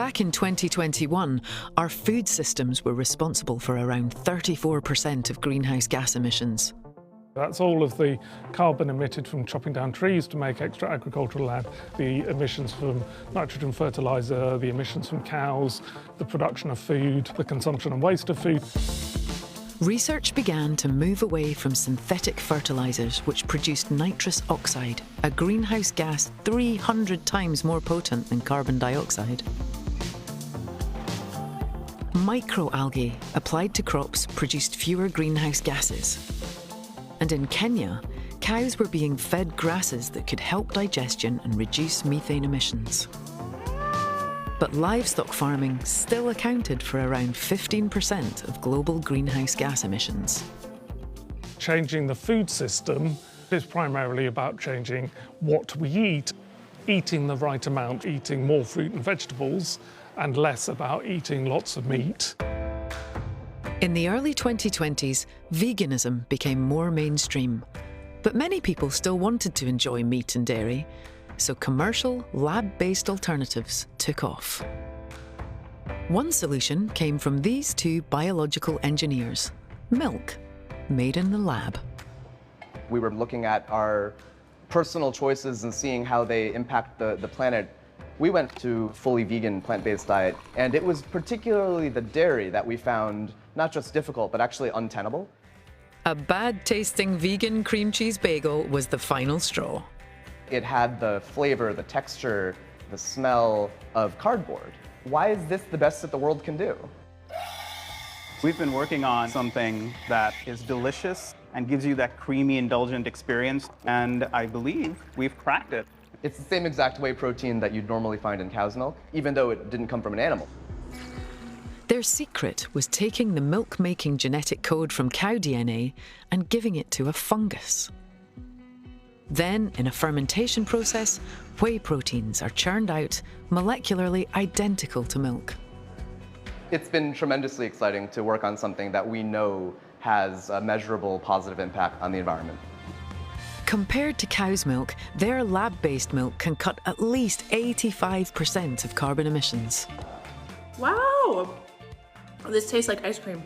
Back in 2021, our food systems were responsible for around 34% of greenhouse gas emissions. That's all of the carbon emitted from chopping down trees to make extra agricultural land, the emissions from nitrogen fertiliser, the emissions from cows, the production of food, the consumption and waste of food. Research began to move away from synthetic fertilisers which produced nitrous oxide, a greenhouse gas 300 times more potent than carbon dioxide. Microalgae applied to crops produced fewer greenhouse gases. And in Kenya, cows were being fed grasses that could help digestion and reduce methane emissions. But livestock farming still accounted for around 15% of global greenhouse gas emissions. Changing the food system is primarily about changing what we eat, eating the right amount, eating more fruit and vegetables, and less about eating lots of meat. In the early 2020s, veganism became more mainstream. But many people still wanted to enjoy meat and dairy, so commercial, lab-based alternatives took off. One solution came from these two biological engineers: milk, made in the lab. We were looking at our personal choices and seeing how they impact the planet. We went to fully vegan, plant-based diet, and it was particularly the dairy that we found not just difficult, but actually untenable. A bad-tasting vegan cream cheese bagel was the final straw. It had the flavor, the texture, the smell of cardboard. Why is this the best that the world can do? We've been working on something that is delicious and gives you that creamy, indulgent experience, and I believe we've cracked it. It's the same exact whey protein that you'd normally find in cow's milk, even though it didn't come from an animal. Their secret was taking the milk-making genetic code from cow DNA and giving it to a fungus. Then, in a fermentation process, whey proteins are churned out, molecularly identical to milk. It's been tremendously exciting to work on something that we know has a measurable positive impact on the environment. Compared to cow's milk, their lab-based milk can cut at least 85% of carbon emissions. Wow! This tastes like ice cream.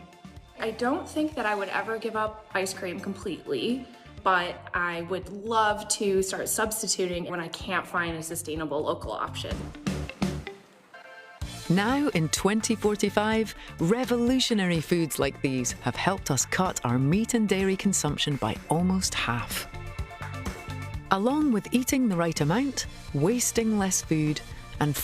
I don't think that I would ever give up ice cream completely, but I would love to start substituting when I can't find a sustainable local option. Now, in 2045, revolutionary foods like these have helped us cut our meat and dairy consumption by almost half. Along with eating the right amount, wasting less food, and